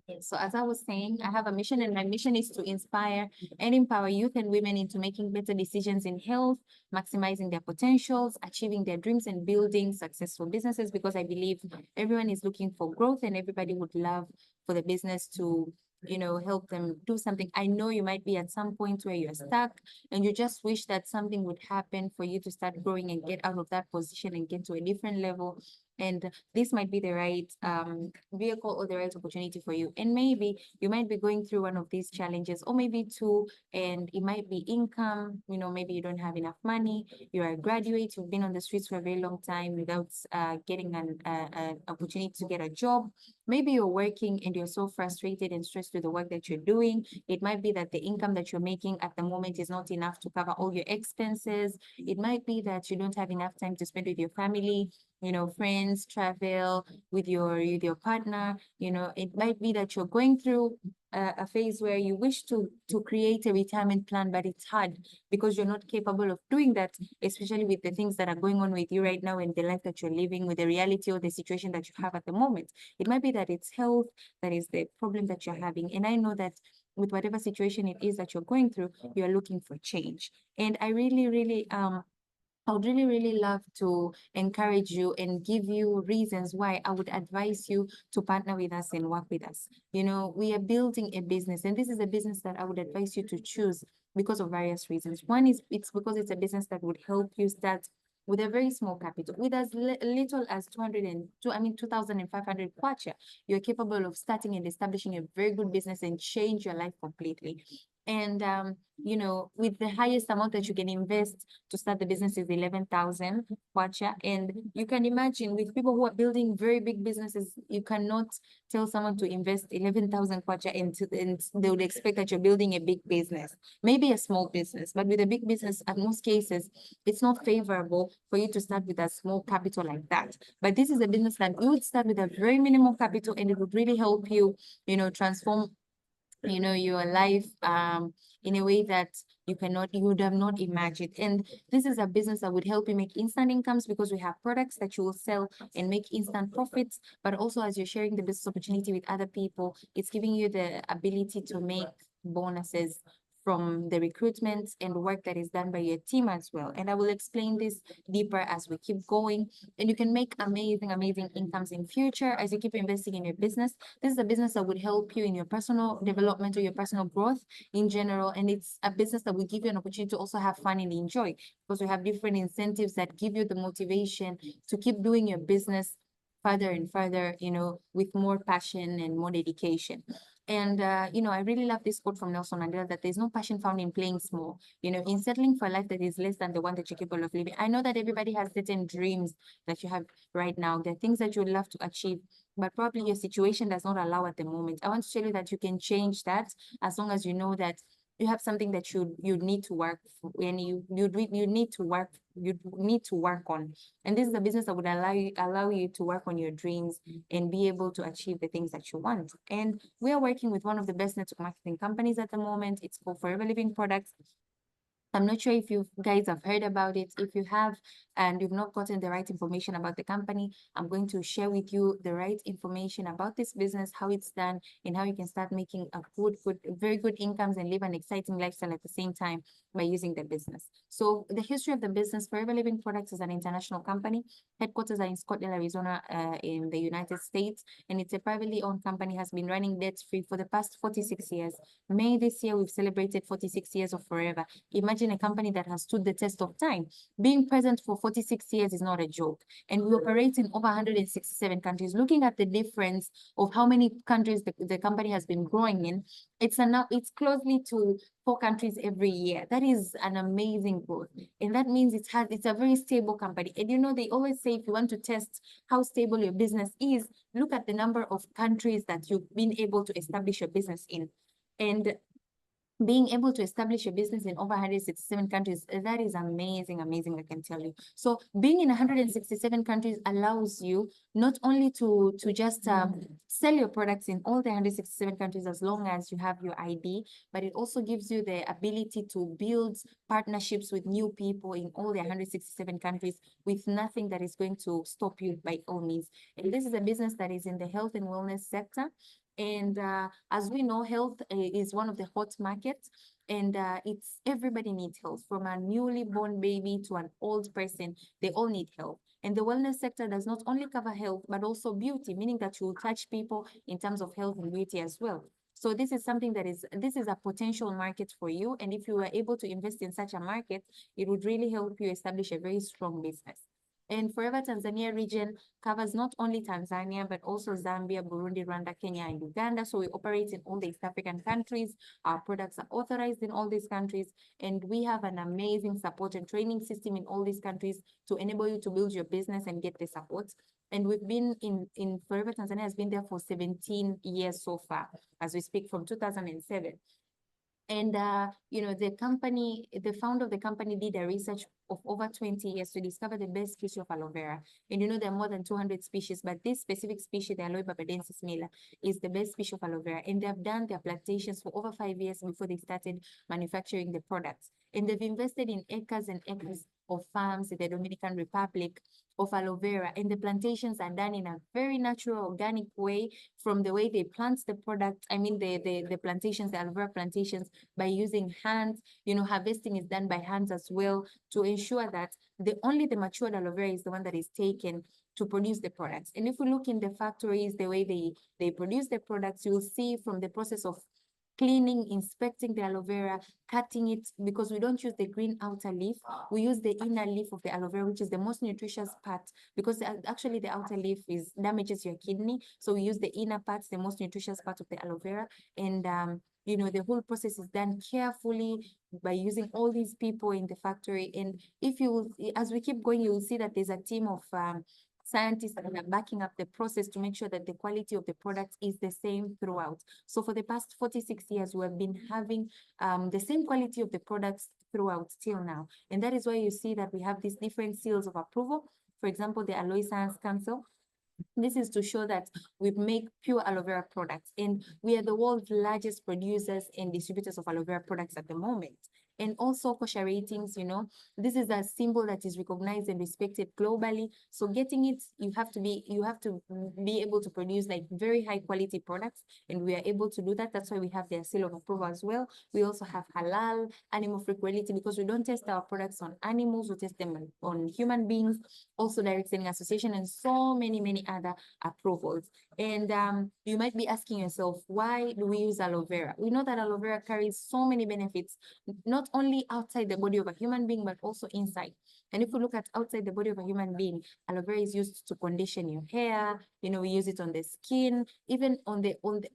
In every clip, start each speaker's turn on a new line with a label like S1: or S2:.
S1: Yes, so as I was saying, I have a mission, and my mission is to inspire and empower youth and women into making better decisions in health, maximizing their potentials, achieving their dreams, and building successful businesses, because I believe everyone is looking for growth and everybody would love for the business to, help them do something. I know you might be at some point where you're stuck and you just wish that something would happen for you to start growing and get out of that position and get to a different level. And this might be the right vehicle or the right opportunity for you. And maybe you might be going through one of these challenges, or maybe two, and it might be income. Maybe you don't have enough money. You're a graduate. You've been on the streets for a very long time without getting an opportunity to get a job. Maybe you're working and you're so frustrated and stressed with the work that you're doing. It might be that the income that you're making at the moment is not enough to cover all your expenses. It might be that you don't have enough time to spend with your family, friends, travel with your partner. It might be that you're going through a phase where you wish to create a retirement plan, but it's hard because you're not capable of doing that, especially with the things that are going on with you right now and the life that you're living, with the reality or the situation that you have at the moment. It might be that it's health that is the problem that you're having. And I know that with whatever situation it is that you're going through, you're looking for change. And I would really, really love to encourage you and give you reasons why I would advise you to partner with us and work with us. We are building a business, and this is a business that I would advise you to choose because of various reasons. One is it's because it's a business that would help you start with a very small capital, with as little as 2,500 kwacha. You're capable of starting and establishing a very good business and change your life completely. And with the highest amount that you can invest to start the business is 11,000 kwacha. And you can imagine, with people who are building very big businesses, you cannot tell someone to invest 11,000 kwacha and they would expect that you're building a big business, maybe a small business. But with a big business, at most cases, it's not favorable for you to start with a small capital like that. But this is a business that you would start with a very minimal capital, and it would really help you, transform your life in a way that you would have not imagined. And this is a business that would help you make instant incomes, because we have products that you will sell and make instant profits. But also, as you're sharing the business opportunity with other people, it's giving you the ability to make bonuses from the recruitment and work that is done by your team as well. And I will explain this deeper as we keep going. And you can make amazing, amazing incomes in future as you keep investing in your business. This is a business that would help you in your personal development or your personal growth in general. And it's a business that will give you an opportunity to also have fun and enjoy, because we have different incentives that give you the motivation to keep doing your business further and further, with more passion and more dedication. And, I really love this quote from Nelson Mandela, that there's no passion found in playing small, in settling for a life that is less than the one that you're capable of living. I know that everybody has certain dreams that you have right now. There are things that you would love to achieve, but probably your situation does not allow at the moment. I want to tell you that you can change that, as long as you know that you have something that you need to work for, and you need to work on. And this is a business that would allow you to work on your dreams and be able to achieve the things that you want. And we are working with one of the best network marketing companies at the moment. It's called Forever Living Products. I'm not sure if you guys have heard about it. If you have and you've not gotten the right information about the company, I'm going to share with you the right information about this business, how it's done, and how you can start making a very good incomes and live an exciting lifestyle at the same time by using the business. So the history of the business: Forever Living Products is an international company. Headquarters are in Scottsdale, Arizona, in the United States, and it's a privately owned company, has been running debt-free for the past 46 years. May this year, we've celebrated 46 years of Forever. Imagine a company that has stood the test of time. Being present for 46 years is not a joke. And we operate in over 167 countries. Looking at the difference of how many countries the company has been growing in, it's closely to 4 countries every year. That is an amazing growth. And that means it's a very stable company. And they always say, if you want to test how stable your business is, look at the number of countries that you've been able to establish your business in. And being able to establish a business in over 167 countries, that is amazing, amazing, I can tell you. So being in 167 countries allows you not only to just sell your products in all the 167 countries as long as you have your ID, but it also gives you the ability to build partnerships with new people in all the 167 countries with nothing that is going to stop you by all means. And this is a business that is in the health and wellness sector. And as we know, health is one of the hot markets, and it's everybody needs health, from a newly born baby to an old person. They all need health. And the wellness sector does not only cover health, but also beauty, meaning that you will touch people in terms of health and beauty as well. So this is something this is a potential market for you. And if you were able to invest in such a market, it would really help you establish a very strong business. And Forever Tanzania region covers not only Tanzania, but also Zambia, Burundi, Rwanda, Kenya, and Uganda. So we operate in all the East African countries. Our products are authorized in all these countries, and we have an amazing support and training system in all these countries to enable you to build your business and get the support. And we've been in Forever Tanzania has been there for 17 years so far, as we speak, from 2007. And the founder of the company did a research of over 20 years to discover the best species of aloe vera. And there are more than 200 species, but this specific species, the Aloe barbadensis miller, is the best species of aloe vera. And they have done their plantations for over 5 years before they started manufacturing the products. And they've invested in acres and acres of farms in the Dominican Republic of aloe vera. And the plantations are done in a very natural, organic way, from the way they plant the product. I mean, the plantations, the aloe vera plantations, by using hands. Harvesting is done by hands as well, to ensure that only the matured aloe vera is the one that is taken to produce the products. And if we look in the factories, the way they produce the products, you will see from the process of cleaning, inspecting the aloe vera, cutting it, because we don't use the green outer leaf. We use the inner leaf of the aloe vera, which is the most nutritious part, because actually the outer leaf damages your kidney. So we use the inner parts, the most nutritious part of the aloe vera. And the whole process is done carefully by using all these people in the factory. And as we keep going, you will see that there's a team of scientists that are backing up the process to make sure that the quality of the product is the same throughout. So for the past 46 years, we have been having the same quality of the products throughout till now. And that is why you see that we have these different seals of approval. For example, the Aloe Science Council. This is to show that we make pure aloe vera products, and we are the world's largest producers and distributors of aloe vera products at the moment. And also kosher ratings, this is a symbol that is recognized and respected globally. So getting it, you have to be able to produce like very high quality products, and we are able to do that. That's why we have their seal of approval as well. We also have halal, animal-free quality, because we don't test our products on animals, we test them on human beings, also direct selling association, and so many other approvals. And you might be asking yourself, why do we use aloe vera? We know that aloe vera carries so many benefits, not only outside the body of a human being, but also inside. And if we look at outside the body of a human being, aloe vera is used to condition your hair. We use it on the skin. Even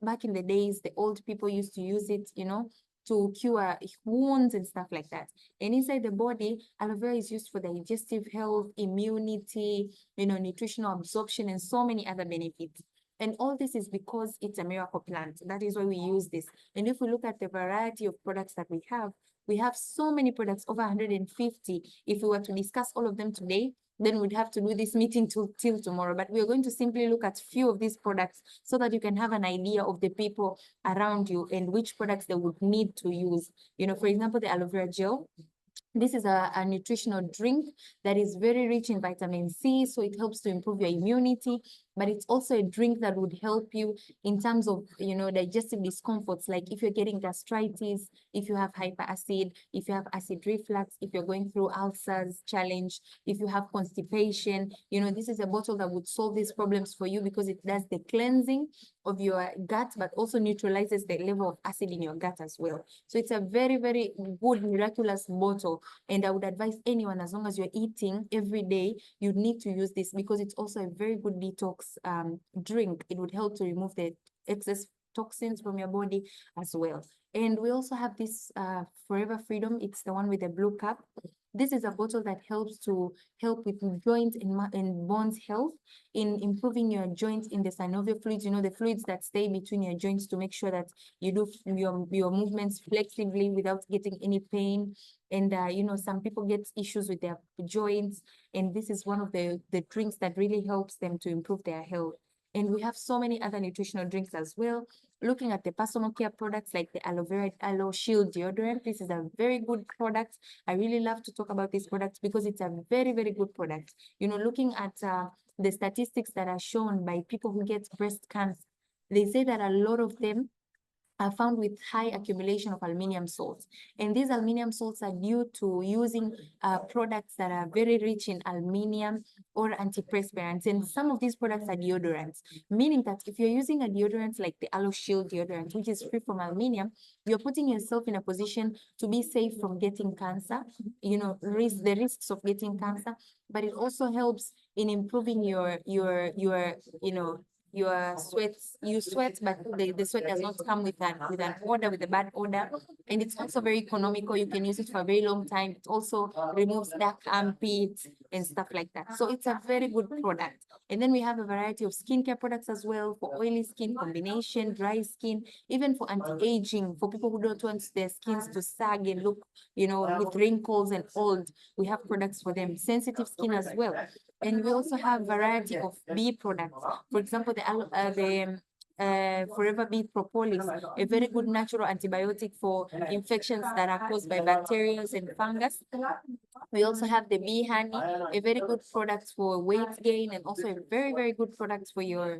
S1: back in the days, the old people used to use it, to cure wounds and stuff like that. And inside the body, aloe vera is used for digestive health, immunity, nutritional absorption, and so many other benefits. And all this is because it's a miracle plant. That is why we use this. And if we look at the variety of products that we have so many products, over 150. If we were to discuss all of them today, then we'd have to do this meeting till tomorrow. But we're going to simply look at few of these products so that you can have an idea of the people around you and which products they would need to use. For example, the aloe vera gel. This is a nutritional drink that is very rich in vitamin C, so it helps to improve your immunity. But it's also a drink that would help you in terms of, digestive discomforts, like if you're getting gastritis, if you have hyperacid, if you have acid reflux, if you're going through ulcers challenge, if you have constipation, this is a bottle that would solve these problems for you, because it does the cleansing of your gut, but also neutralizes the level of acid in your gut as well. So it's a very, very good, miraculous bottle. And I would advise anyone, as long as you're eating every day, you need to use this, because it's also a very good detox drink. It would help to remove the excess toxins from your body as well. And we also have this Forever Freedom. It's the one with the blue cap. This is a bottle that helps to help with joint and bones health, in improving your joints in the synovial fluids, the fluids that stay between your joints, to make sure that you do your movements flexibly without getting any pain. And some people get issues with their joints, and this is one of the drinks that really helps them to improve their health. And we have so many other nutritional drinks as well. Looking at the personal care products like the aloe vera aloe shield deodorant, this is a very good product. I really love to talk about this product because it's a very, very good product. Looking at the statistics that are shown by people who get breast cancer, they say that a lot of them are found with high accumulation of aluminium salts. And these aluminium salts are due to using products that are very rich in aluminium or antiperspirants. And some of these products are deodorants, meaning that if you're using a deodorant like the Aloe Shield deodorant, which is free from aluminium, you're putting yourself in a position to be safe from getting cancer, the risks of getting cancer, but it also helps in improving your sweat, you sweat, but the sweat does not come with an odor, with a bad odor. And it's also very economical. You can use it for a very long time. It also removes dark armpits and stuff like that. So it's a very good product. And then we have a variety of skincare products as well, for oily skin, combination, dry skin, even for anti-aging, for people who don't want their skins to sag and look, with wrinkles and old. We have products for them. Sensitive skin as well. And we also have variety of bee products. For example, the Forever Bee Propolis, a very good natural antibiotic for infections that are caused by bacteria and fungus. We also have the bee honey, a very good product for weight gain, and also a very, very good product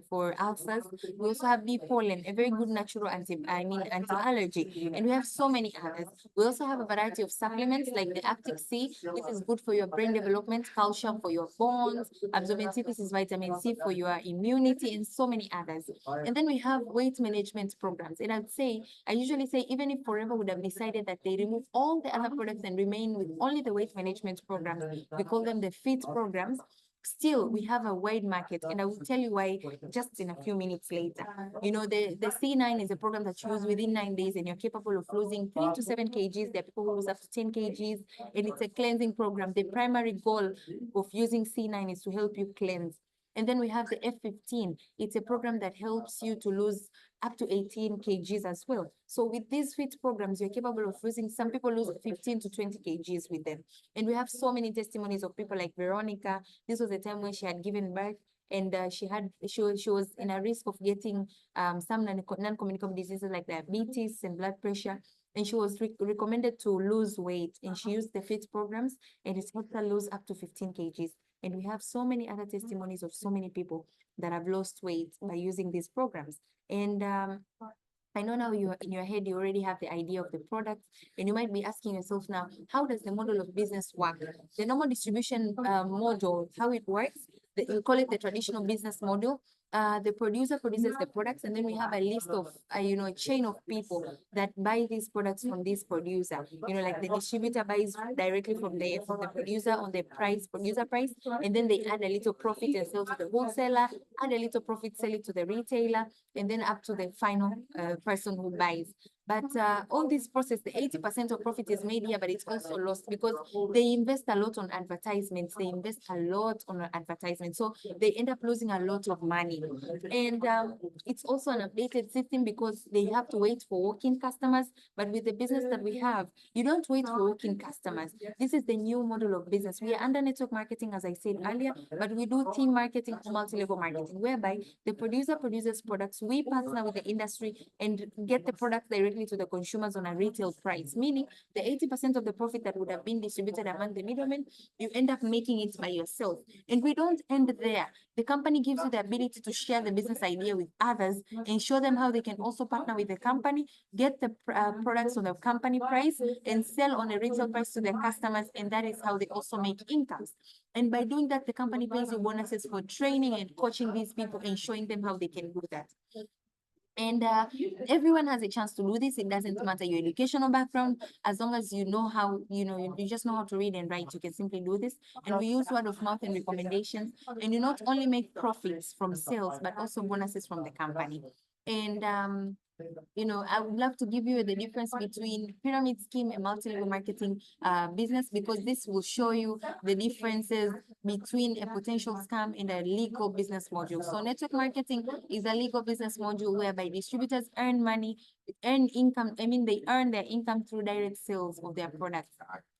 S1: for ulcers. We also have bee pollen, a very good natural anti-allergy, and we have so many others. We also have a variety of supplements like the Actic C. This is good for your brain development, calcium for your bones, absorbent C, this is vitamin C for your immunity, and so many others. And then we have weight management programs. And I usually say, even if Forever would have decided that they remove all the other products and remain with only the weight management programs, we call them the FIT programs, still we have a wide market, and I will tell you why just in a few minutes later. The C9 is a program that you use within 9 days, and you're capable of losing 3 to 7 kgs. There are people who lose up to 10 kgs, and it's a cleansing program. The primary goal of using C9 is to help you cleanse. And then we have the F15. It's a program that helps you to lose up to 18 kgs as well. So with these FIT programs, you're capable of losing, some people lose 15 to 20 kgs with them. And we have so many testimonies of people like Veronica. This was a time when she had given birth, and she was in a risk of getting some non-communicable diseases like diabetes and blood pressure. And she was recommended to lose weight, and she used the FIT programs, and it helped her lose up to 15 kgs. And we have so many other testimonies of so many people that have lost weight by using these programs. And I know now you're in your head, you already have the idea of the product, and you might be asking yourself now, how does the model of business work? The normal distribution model, how it works, we call it the traditional business model. The producer produces the products, and then we have a list of, a chain of people that buy these products from this producer. Like the distributor buys directly from the producer on the producer price, and then they add a little profit and sell to the wholesaler, add a little profit, sell it to the retailer, and then up to the final person who buys. But all this process, the 80% of profit is made here, but it's also lost because they invest a lot on advertisements. They invest a lot on advertisements. So they end up losing a lot of money. And it's also an updated system because they have to wait for walk-in customers. But with the business that we have, you don't wait for walk-in customers. This is the new model of business. We are under network marketing, as I said earlier, but we do team marketing, multi-level marketing, whereby the producer produces products, we partner with the industry and get the product directly to the consumers on a retail price, meaning the 80% of the profit that would have been distributed among the middlemen, you end up making it by yourself. And we don't end there. The company gives you the ability to share the business idea with others and show them how they can also partner with the company, get the products on the company price, and sell on a retail price to their customers. And that is how they also make incomes. And by doing that, the company pays you bonuses for training and coaching these people and showing them how they can do that. And everyone has a chance to do this. It doesn't matter your educational background, as long as you know how, you just know how to read and write, you can simply do this. And we use word of mouth and recommendations. And you not only make profits from sales, but also bonuses from the company. And I would love to give you the difference between pyramid scheme and multi-level marketing business, because this will show you the differences between a potential scam and a legal business module. So network marketing is a legal business module whereby distributors earn money, earn income. I mean, they earn their income through direct sales of their products.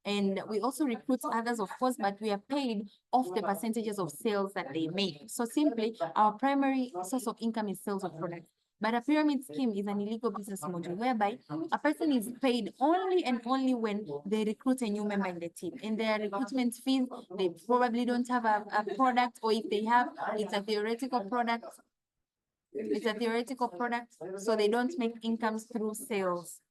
S1: And we also recruit others, of course, but we are paid off the percentages of sales that they make. So simply, our primary source of income is sales of products. But a pyramid scheme is an illegal business model whereby a person is paid only and only when they recruit a new member in the team. In their recruitment fees, they probably don't have a product, or if they have, it's a theoretical product. It's a theoretical product, so they don't make incomes through sales.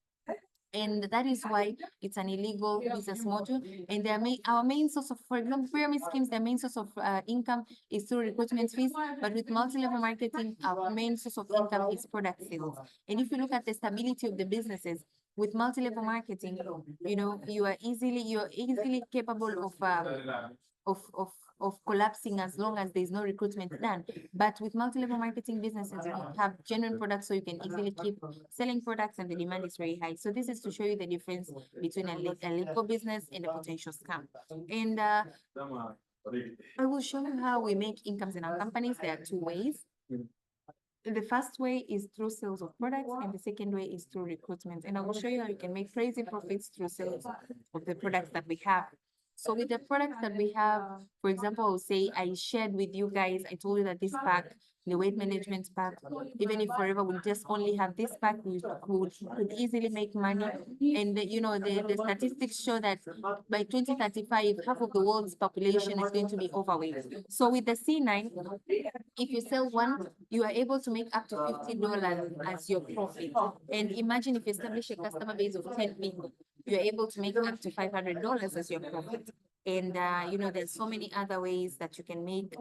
S1: And that is why it's an illegal business model. And our main source of, for example, pyramid schemes, their main source of income is through recruitment fees. But with multi-level marketing, our main source of income is product sales. And if you look at the stability of the businesses, with multi-level marketing, you're easily capable of collapsing as long as there's no recruitment done. But with multi-level marketing businesses, you have genuine products, so you can easily keep selling products and the demand is very high. So this is to show you the difference between a legal business and a potential scam. And I will show you how we make incomes in our companies. There are two ways. The first way is through sales of products, and the second way is through recruitment. And I will show you how you can make crazy profits through sales of the products that we have. So with the products that we have, for example, I will say I shared with you guys, I told you that this pack, the weight management pack, even if forever we just only have this pack, we could easily make money. And the statistics show that by 2035, half of the world's population is going to be overweight. So with the C9, if you sell one, you are able to make up to $50 as your profit. And imagine if you establish a customer base of 10 people, you're able to make up to $500 as your profit. And there's so many other ways that you can make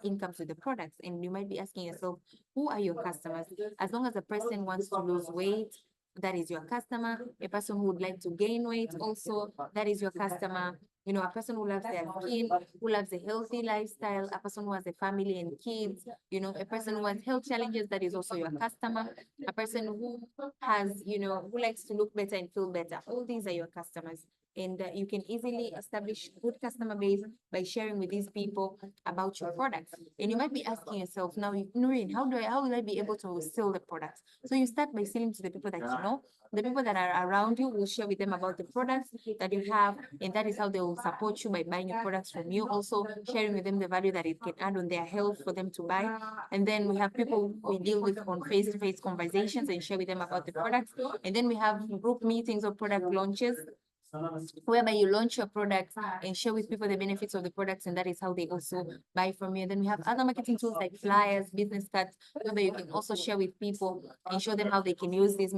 S1: income with the products. And you might be asking yourself, who are your customers? As long as a person wants to lose weight, that is your customer. A person who would like to gain weight also, that is your customer. A person who loves their skin, who loves a healthy lifestyle, a person who has a family and kids, a person who has health challenges, that is also your customer. A person who has, who likes to look better and feel better. All these are your customers. And you can easily establish good customer base by sharing with these people about your products. And you might be asking yourself, now, Nureen, how will I be able to sell the products? So you start by selling to the people that you know. The people that are around you will share with them about the products that you have, and that is how they will support you by buying your products from you. Also sharing with them the value that it can add on their health for them to buy. And then we have people we deal with on face-to-face conversations and share with them about the products. And then we have group meetings or product launches, whereby you launch your products and share with people the benefits of the products, and that is how they also buy from you. And then we have other marketing tools like flyers, business cards, whereby you can also share with people and show them how they can use these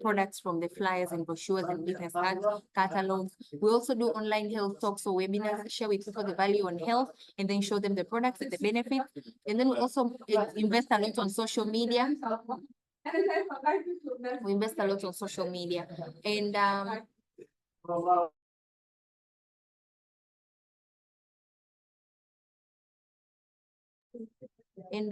S1: products from the flyers and brochures and business cards, catalogs. We also do online health talks or webinars, share with people the value on health, and then show them the products and the benefits. And then we also invest a lot on social media. We invest a lot on social media. And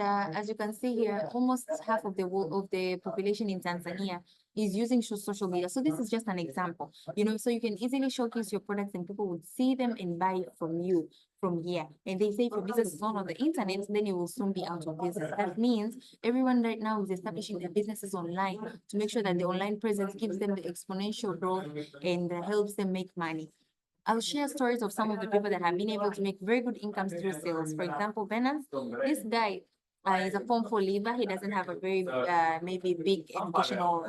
S1: as you can see here, almost half of the population in Tanzania is using social media. So this is just an example, so you can easily showcase your products and people would see them and buy from you from here. And they say if your business is not on the internet, then you will soon be out of business. That means everyone right now is establishing their businesses online to make sure that the online presence gives them the exponential growth and helps them make money. I'll share stories of some of the people that have been able to make very good incomes through sales. For example, Venance, this guy is a Form 4 leaver. He doesn't have a very maybe big educational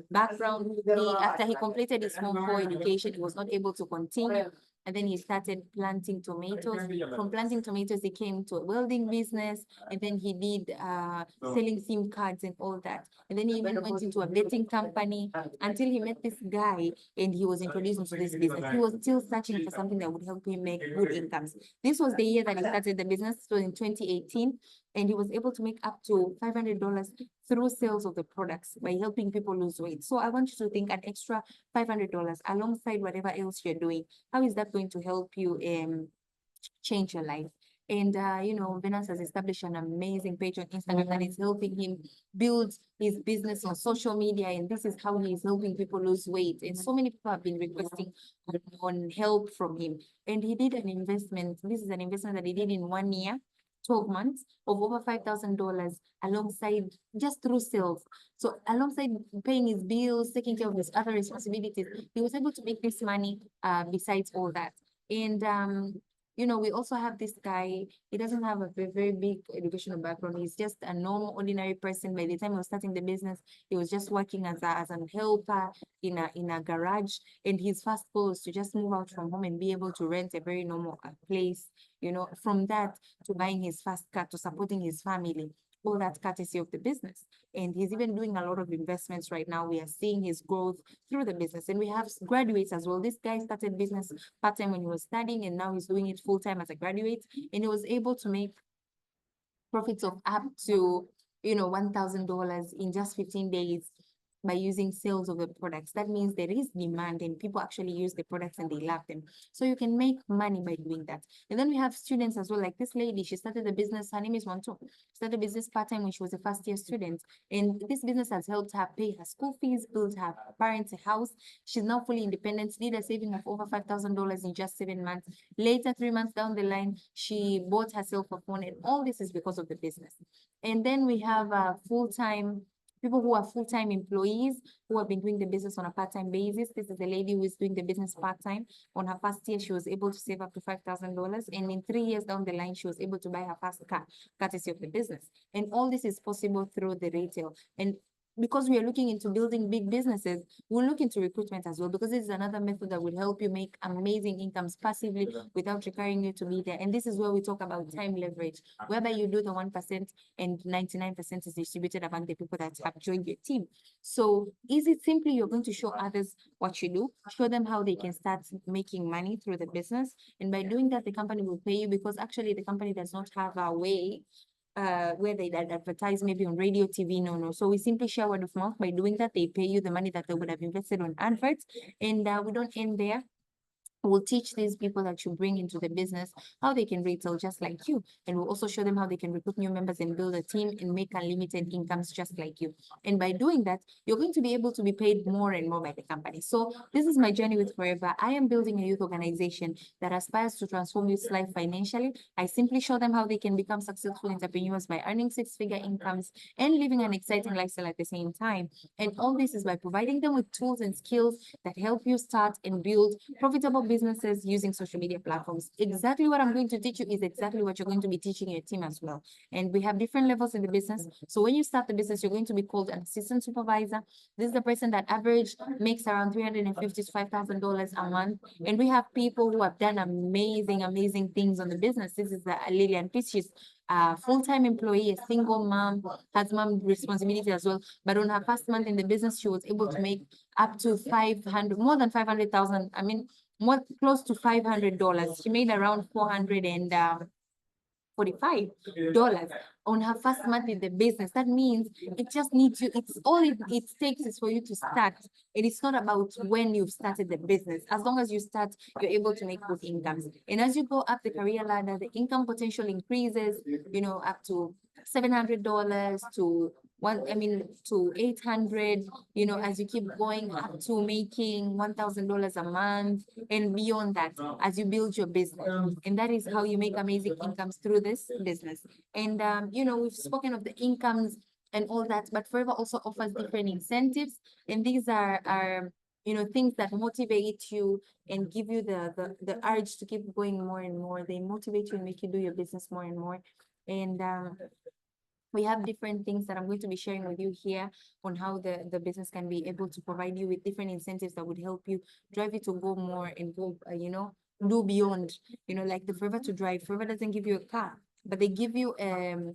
S1: background. After he completed his Form 4 education, he was not able to continue. And then he started planting tomatoes. From planting tomatoes, he came to a welding business. And then he did selling SIM cards and all that. And then he even went into a betting company until he met this guy and he was introduced into this business. He was still searching for something that would help him make good incomes. This was the year that he started the business, so in 2018. And he was able to make up to $500 through sales of the products by helping people lose weight. So I want you to think an extra $500 alongside whatever else you're doing. How is that going to help you change your life? And, Venus has established an amazing page on Instagram that is helping him build his business on social media. And this is how he is helping people lose weight. And so many people have been requesting on help from him. And he did an investment. This is an investment that he did in 1 year, 12 months, of over $5,000 alongside just through sales. So alongside paying his bills, taking care of his other responsibilities, he was able to make this money besides all that. And we also have this guy. He doesn't have a very big educational background. He's just a normal, ordinary person. By the time he was starting the business, he was just working as a helper in a garage. And his first goal was to just move out from home and be able to rent a very normal place. From that to buying his first car to supporting his family, all that courtesy of the business. And he's even doing a lot of investments right now. We are seeing his growth through the business. And we have graduates as well. This guy started business part-time when he was studying, and now he's doing it full-time as a graduate. And he was able to make profits of up to, $1,000 in just 15 days by using sales of the products. That means there is demand and people actually use the products and they love them. So you can make money by doing that. And then we have students as well, like this lady. She started a business. Her name is Wanto. Started a business part-time when she was a first-year student. And this business has helped her pay her school fees, build her parents a house. She's now fully independent, did a saving of over $5,000 in just 7 months. Later, 3 months down the line, she bought herself a phone. And all this is because of the business. And then we have people who are full-time employees who have been doing the business on a part-time basis. This is a lady who is doing the business part-time. On her first year, she was able to save up to $5,000. And in 3 years down the line, she was able to buy her first car, courtesy of the business. And all this is possible through the retail. And because we are looking into building big businesses, we'll look into recruitment as well, because this is another method that will help you make amazing incomes passively without requiring you to be there. And this is where we talk about time leverage, whereby you do the 1% and 99% is distributed among the people that have joined your team. So is it simply you're going to show others what you do, show them how they can start making money through the business. And by doing that, the company will pay you, because actually the company does not have a way where they advertise maybe on radio, TV. No. So we simply share word of mouth. By doing that, they pay you the money that they would have invested on adverts. And we don't end there. We'll teach these people that you bring into the business how they can retail just like you. And we'll also show them how they can recruit new members and build a team and make unlimited incomes just like you. And by doing that, you're going to be able to be paid more and more by the company. So this is my journey with Forever. I am building a youth organization that aspires to transform youth's life financially. I simply show them how they can become successful entrepreneurs by earning six-figure incomes and living an exciting lifestyle at the same time. And all this is by providing them with tools and skills that help you start and build profitable businesses using social media platforms. Exactly what I'm going to teach you is exactly what you're going to be teaching your team as well. And we have different levels in the business. So when you start the business, you're going to be called an assistant supervisor. This is the person that average makes around $350 to $5,000 a month. And we have people who have done amazing things on the business. This is Lillian Pitts. She's a full-time employee, a single mom, has mom responsibility as well. But on her first month in the business, she was able to make up to more than 500,000. I mean, more close to $500. She made around $445 on her first month in the business. That means it just needs you. It's all it takes is for you to start. It is not about when you've started the business. As long as you start, you're able to make good incomes. And as you go up the career ladder, the income potential increases, up to $700 to 800, as you keep going up to making $1,000 a month and beyond that as you build your business. And that is how you make amazing incomes through this business. And, we've spoken of the incomes and all that, but Forever also offers different incentives. And these are things that motivate you and give you the urge to keep going more and more. They motivate you and make you do your business more and more. And we have different things that I'm going to be sharing with you here on how the business can be able to provide you with different incentives that would help you drive you to go more and go, do beyond, like the Forever to Drive. Forever doesn't give you a car, but they give you a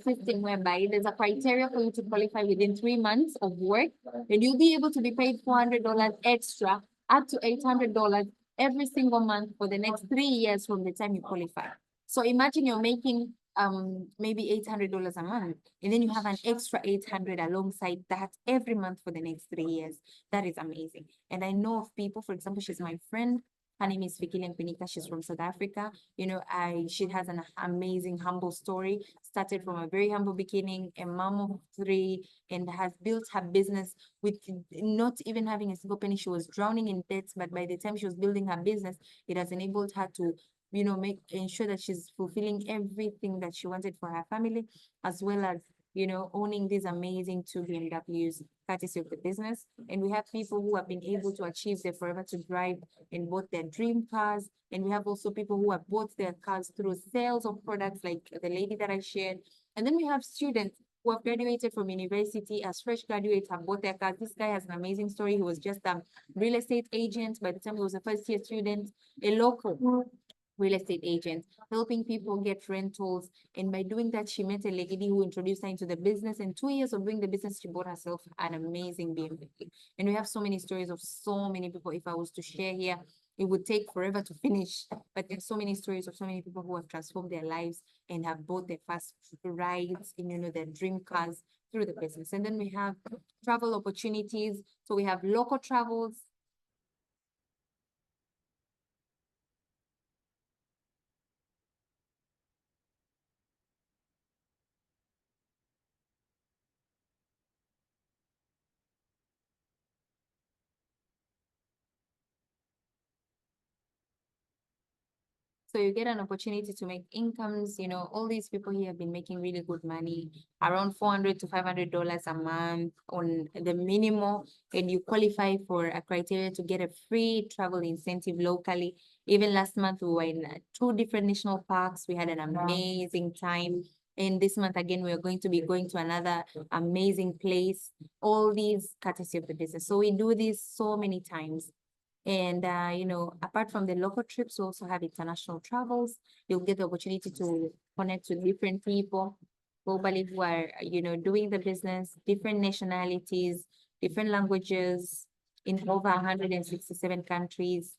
S1: system whereby there's a criteria for you to qualify within 3 months of work, and you'll be able to be paid $400 extra, up to $800 every single month for the next 3 years from the time you qualify. So imagine you're making maybe $800 a month, and then you have an extra 800 alongside that every month for the next 3 years. That is amazing. And I know of people, for example, she's my friend. Her name is Fikile Mpinika. She's from South Africa. She has an amazing, humble story. Started from a very humble beginning, a mom of three, and has built her business with not even having a single penny. She was drowning in debt, but by the time she was building her business, it has enabled her to ensure that she's fulfilling everything that she wanted for her family, as well as owning these amazing two BMWs, courtesy of the business. And we have people who have been able to achieve their forever to drive and bought their dream cars. And we have also people who have bought their cars through sales of products, like the lady that I shared. And then we have students who have graduated from university as fresh graduates, have bought their cars. This guy has an amazing story. He was just a real estate agent by the time he was a first year student, a local real estate agent, helping people get rentals. And by doing that, she met a lady who introduced her into the business. And 2 years of doing the business, she bought herself an amazing BMW. And we have so many stories of so many people. If I was to share here, it would take forever to finish. But there's so many stories of so many people who have transformed their lives and have bought their first rides in, their dream cars through the business. And then we have travel opportunities. So we have local travels. So you get an opportunity to make incomes. All these people here have been making really good money, around $400 to $500 a month on the minimum, and you qualify for a criteria to get a free travel incentive locally. Even last month, we were in two different national parks. We had an amazing time. And this month, again, we are going to be going to another amazing place. All these courtesy of the business. So we do this so many times. And, apart from the local trips, we also have international travels. You'll get the opportunity to connect with different people globally who are, doing the business, different nationalities, different languages in over 167 countries.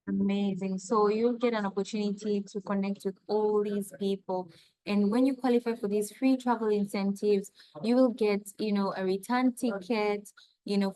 S1: Amazing. So you'll get an opportunity to connect with all these people. And when you qualify for these free travel incentives, you will get, a return ticket,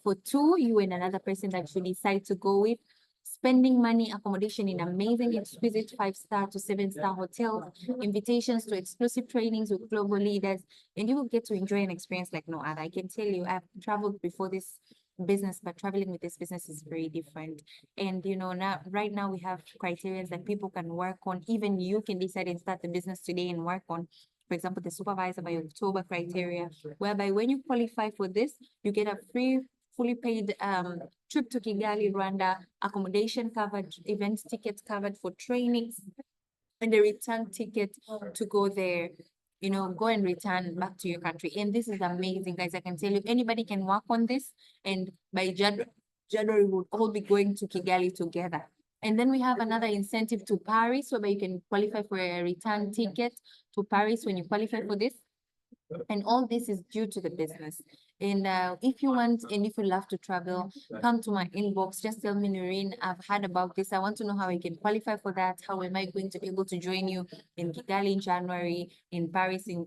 S1: for two, you and another person that you decide to go with. Spending money, accommodation in amazing, exquisite 5-star to 7-star hotels, invitations to exclusive trainings with global leaders, and you will get to enjoy an experience like no other. I can tell you, I've traveled before this business, but traveling with this business is very different. And now right now we have criteria that people can work on. Even you can decide and start the business today and work on, for example, the supervisor by October criteria, whereby when you qualify for this, you get a free fully paid trip to Kigali, Rwanda, accommodation covered, event tickets covered for trainings, and the return ticket to go there, go and return back to your country. And this is amazing, guys. I can tell you, anybody can work on this. And by January, we'll all be going to Kigali together. And then we have another incentive to Paris, whereby you can qualify for a return ticket to Paris when you qualify for this. And all this is due to the business. And if you want and if you love to travel, come to my inbox. Just tell me, Noreen, I've heard about this. I want to know how I can qualify for that. How am I going to be able to join you in Kigali in January, in Paris in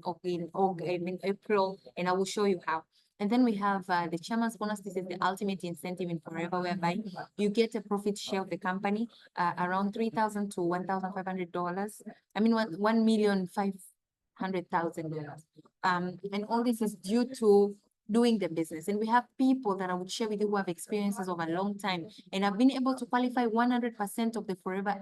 S1: April, and I will show you how. And then we have the chairman's bonus. This is the ultimate incentive in Forever, whereby you get a profit share of the company, around $3,000 to $1,500. I mean, 1,500,000. And all this is due to doing the business. And we have people that I would share with you who have experiences over a long time and have been able to qualify 100% of the Forever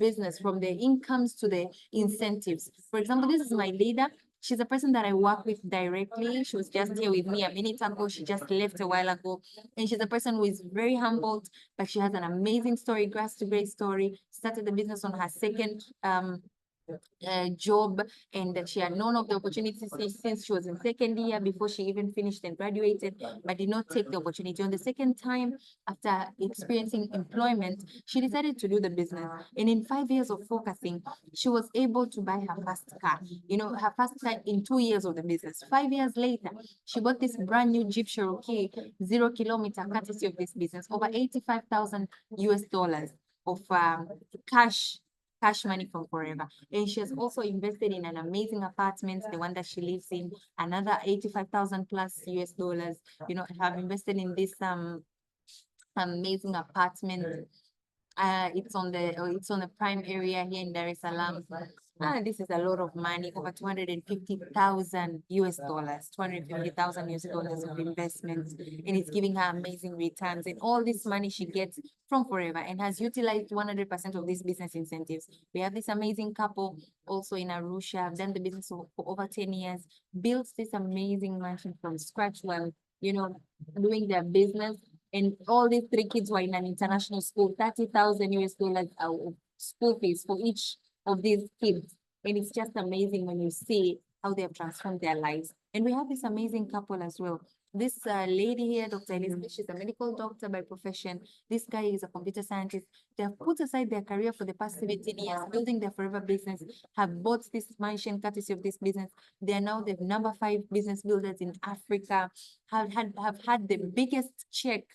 S1: business, from the incomes to the incentives. For example, this is my leader. She's a person that I work with directly. She was just here with me a minute ago. She just left a while ago. And she's a person who is very humbled, but she has an amazing story, grass to great story. Started the business on her second job, and that she had known of the opportunity since she was in second year, before she even finished and graduated, but did not take the opportunity. On the second time, after experiencing employment, she decided to do the business. And in 5 years of focusing, she was able to buy her first car, her first car in 2 years of the business. 5 years later, she bought this brand new Jeep Cherokee 0 kilometer, courtesy of this business, over 85,000 US dollars of cash money from Forever. And she has also invested in an amazing apartment, the one that she lives in, another 85,000 plus US dollars. Have invested in this amazing apartment. It's on the prime area here in Dar es Salaam. This is a lot of money, over 250,000 US dollars, 250,000 US dollars of investments, and it's giving her amazing returns. And all this money she gets from Forever, and has utilized 100% of these business incentives. We have this amazing couple also in Arusha. I've done the business for over 10 years, built this amazing mansion from scratch while, doing their business. And all these 3 kids were in an international school, 30,000 US dollars school fees for each of these kids. And it's just amazing when you see how they have transformed their lives. And we have this amazing couple as well. This lady here, Dr. Elizabeth, she's a medical doctor by profession. This guy is a computer scientist. They have put aside their career for the past 17 years, building their Forever business, have bought this mansion courtesy of this business. They are now the number 5 business builders in Africa, have had the biggest check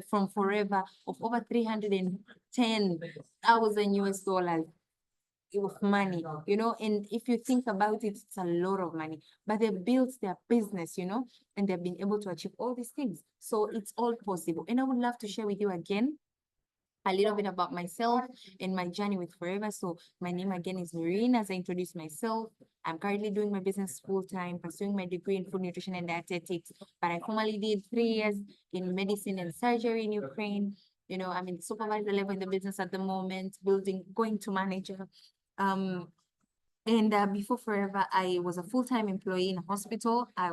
S1: from Forever of over 310,000 US dollars of money, and if you think about it, it's a lot of money, but they built their business, and they've been able to achieve all these things. So it's all possible. And I would love to share with you again a little bit about myself and my journey with Forever. So my name again is Noreen. As I introduced myself, I'm currently doing my business full-time, pursuing my degree in food nutrition and dietetics, but I formerly did 3 years in medicine and surgery in Ukraine. I'm in supervisor level in the business at the moment, going to manager. And before Forever, I was a full-time employee in a hospital. I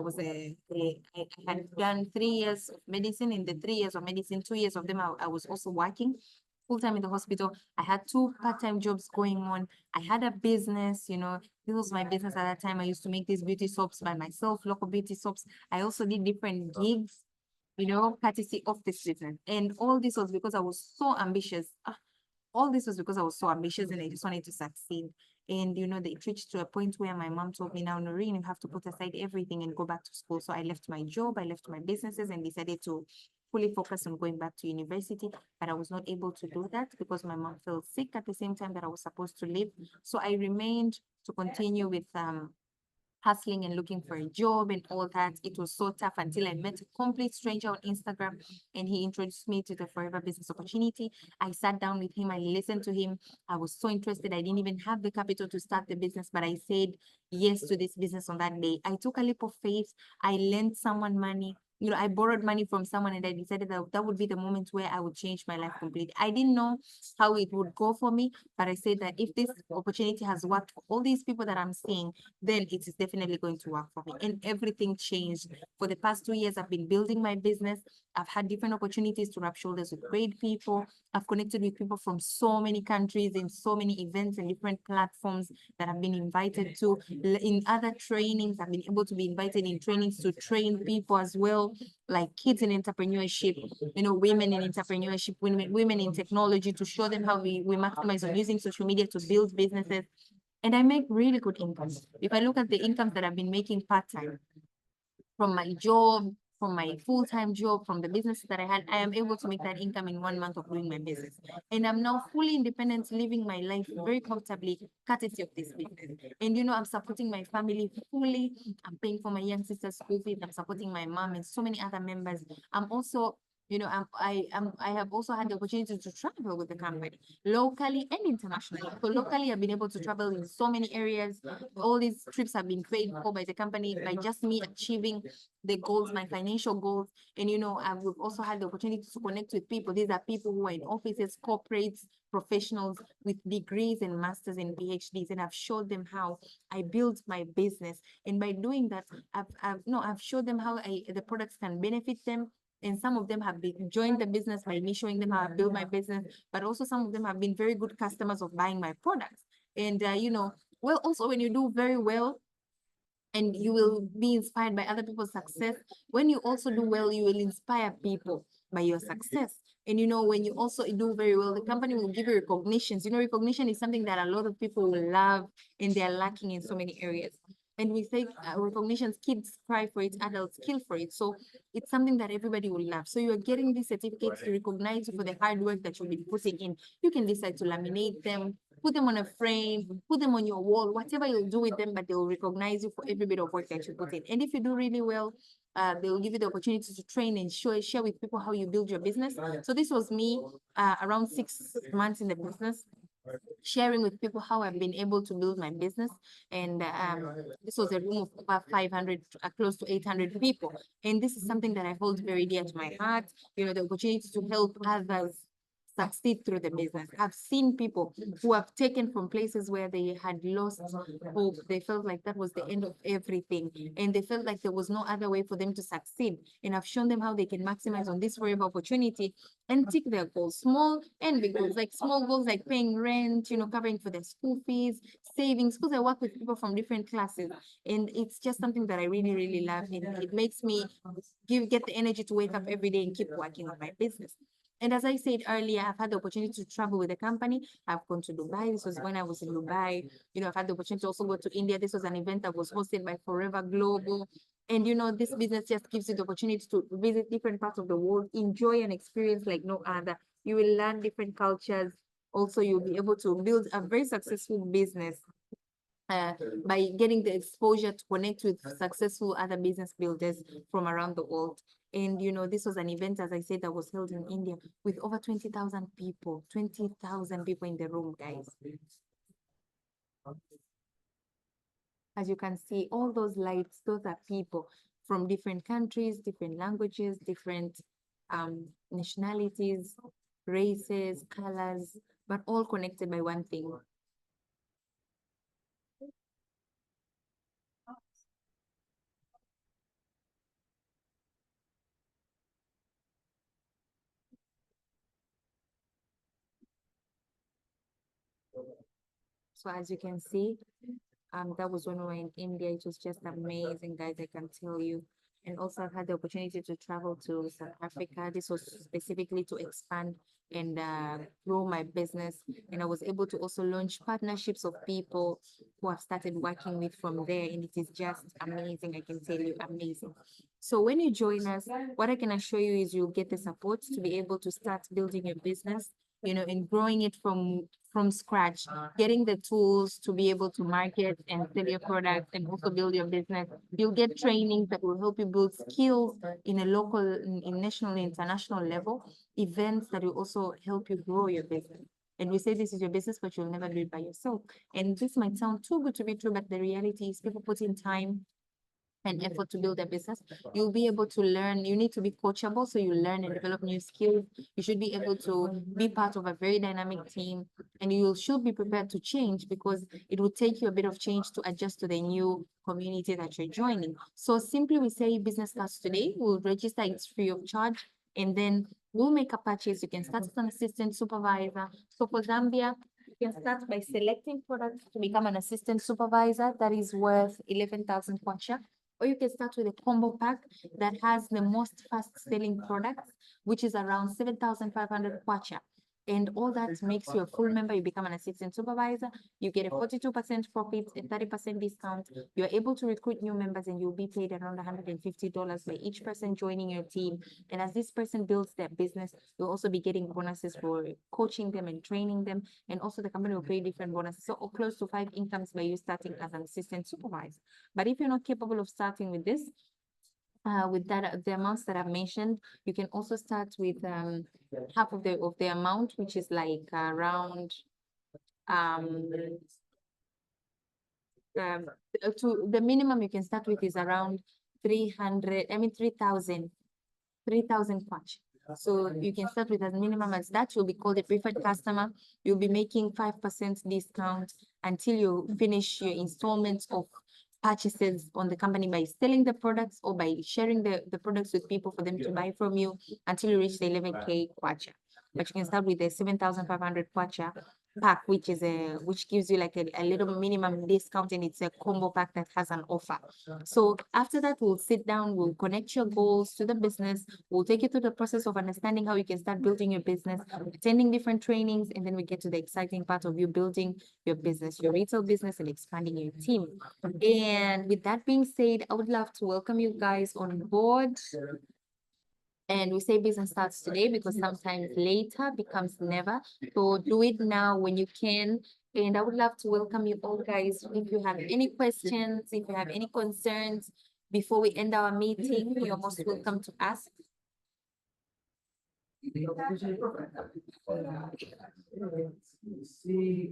S1: had done 3 years of medicine. In the 3 years of medicine, 2 years of them, I was also working full-time in the hospital. I had 2 part-time jobs going on. I had a business, this was my business at that time. I used to make these beauty soaps by myself, local beauty soaps. I also did different gigs, courtesy of this business. And all this was because I was so ambitious. All this was because I was so ambitious and I just wanted to succeed. And they reached to a point where my mom told me, now, Noreen, you have to put aside everything and go back to school. So I left my job, I left my businesses, and decided to fully focus on going back to university. But I was not able to do that because my mom fell sick at the same time that I was supposed to leave. So I remained to continue with hustling and looking for a job and all that. It was so tough until I met a complete stranger on Instagram, and he introduced me to the Forever business opportunity. I sat down with him, I listened to him. I was so interested. I didn't even have the capital to start the business, but I said yes to this business on that day. I took a leap of faith. I lent someone money. I borrowed money from someone and I decided that that would be the moment where I would change my life completely. I didn't know how it would go for me, but I said that if this opportunity has worked for all these people that I'm seeing, then it is definitely going to work for me. And everything changed. For the past 2 years, I've been building my business. I've had different opportunities to rub shoulders with great people. I've connected with people from so many countries in so many events and different platforms that I've been invited to. In other trainings, I've been able to be invited in trainings to train people as well, like kids in entrepreneurship, women in entrepreneurship, women in technology, to show them how we maximize on using social media to build businesses. And I make really good income. If I look at the incomes that I've been making part-time from my job, from my full-time job, from the business that I had, I am able to make that income in 1 month of doing my business. And I'm now fully independent, living my life very comfortably, courtesy of this business. And I'm supporting my family fully. I'm paying for my young sister's school fees. I'm supporting my mom and so many other members. I'm also I have also had the opportunity to travel with the company locally and internationally. So locally, I've been able to travel in so many areas. All these trips have been paid for by the company by just me achieving the goals, my financial goals. And I've also had the opportunity to connect with people. These are people who are in offices, corporates, professionals with degrees and masters and PhDs, and I've showed them how I built my business. And by doing that, I've showed them how the products can benefit them. And some of them have been joined the business by me showing them how I build my business, but also some of them have been very good customers of buying my products. And well, also when you do very well, and you will be inspired by other people's success. When you also do well, you will inspire people by your success. And when you also do very well, the company will give you recognitions. Recognition is something that a lot of people will love, and they're lacking in so many areas. And we say recognitions, kids cry for it, adults kill for it. So it's something that everybody will love. So you're getting these certificates to recognize you for the hard work that you've been putting in. You can decide to laminate them, put them on a frame, put them on your wall, whatever you'll do with them, but they'll recognize you for every bit of work that you put in. And if you do really well, they'll give you the opportunity to train and share with people how you build your business. So this was me around 6 months in the business, sharing with people how I've been able to build my business. And this was a room of over 500, close to 800 people. And this is something that I hold very dear to my heart, the opportunity to help others succeed through the business. I've seen people who have taken from places where they had lost hope. They felt like that was the end of everything, and they felt like there was no other way for them to succeed. And I've shown them how they can maximize on this forever opportunity and tick their goals, small and big goals, like small goals like paying rent, covering for their school fees, savings, because I work with people from different classes. And it's just something that I really, really love. And it makes me get the energy to wake up every day and keep working on my business. And as I said earlier, I've had the opportunity to travel with the company. I've gone to Dubai. This was when I was in Dubai. I've had the opportunity to also go to India. This was an event that was hosted by Forever Global. And this business just gives you the opportunity to visit different parts of the world, enjoy an experience like no other. You will learn different cultures. Also, you'll be able to build a very successful business by getting the exposure to connect with successful other business builders from around the world. And this was an event, as I said, that was held in India with over 20,000 people, 20,000 people in the room, guys. As you can see, all those lights, those are people from different countries, different languages, different nationalities, races, colors, but all connected by one thing. So as you can see, that was when we were in India. It was just amazing, guys, I can tell you. And also I've had the opportunity to travel to South Africa. This was specifically to expand and grow my business. And I was able to also launch partnerships of people who have started working with from there. And it is just amazing, I can tell you, amazing. So when you join us, what I can assure you is you'll get the support to be able to start building your business, and growing it from scratch, getting the tools to be able to market and sell your products and also build your business. You'll get trainings that will help you build skills in a local, in national, and international level, events that will also help you grow your business. And we say this is your business, but you'll never do it by yourself. And this might sound too good to be true, but the reality is people put in time and effort to build a business, you'll be able to learn. You need to be coachable, so you learn and develop new skills. You should be able to be part of a very dynamic team, and you should be prepared to change because it will take you a bit of change to adjust to the new community that you're joining. So simply we say business starts today, we'll register, it's free of charge, and then we'll make a purchase. You can start as an assistant supervisor. So for Zambia, you can start by selecting products to become an assistant supervisor that is worth 11,000 kwacha. Or you can start with a combo pack that has the most fast selling products, which is around 7,500 kwacha. And all that makes you a full member. You become an assistant supervisor. You get a 42% profit, a 30% discount. You're able to recruit new members and you'll be paid around $150 by each person joining your team. And as this person builds their business, you'll also be getting bonuses for coaching them and training them. And also the company will pay different bonuses. So close to 5 incomes by you starting as an assistant supervisor. But if you're not capable of starting with this, with that the amounts that I've mentioned, you can also start with half of the amount, which is like around um to the minimum you can start with is around 300, I mean 3,000 kwacha. So you can start with as minimum as that. You'll be called a preferred customer. You'll be making 5% discount until you finish your installments of purchases on the company by selling the products or by sharing the products with people for them to buy from you until you reach the 11K kwacha. But you can start with the 7,500 kwacha pack, which gives you like a little minimum discount, and it's a combo pack that has an offer. So after that, we'll sit down, we'll connect your goals to the business, we'll take you through the process of understanding how you can start building your business, attending different trainings, and then we get to the exciting part of you building your business, your retail business, and expanding your team. And with that being said, I would love to welcome you guys on board. And we say business starts today because sometimes later becomes never. So do it now when you can. And I would love to welcome you all, guys. If you have any questions, if you have any concerns before we end our meeting, you're most welcome to ask.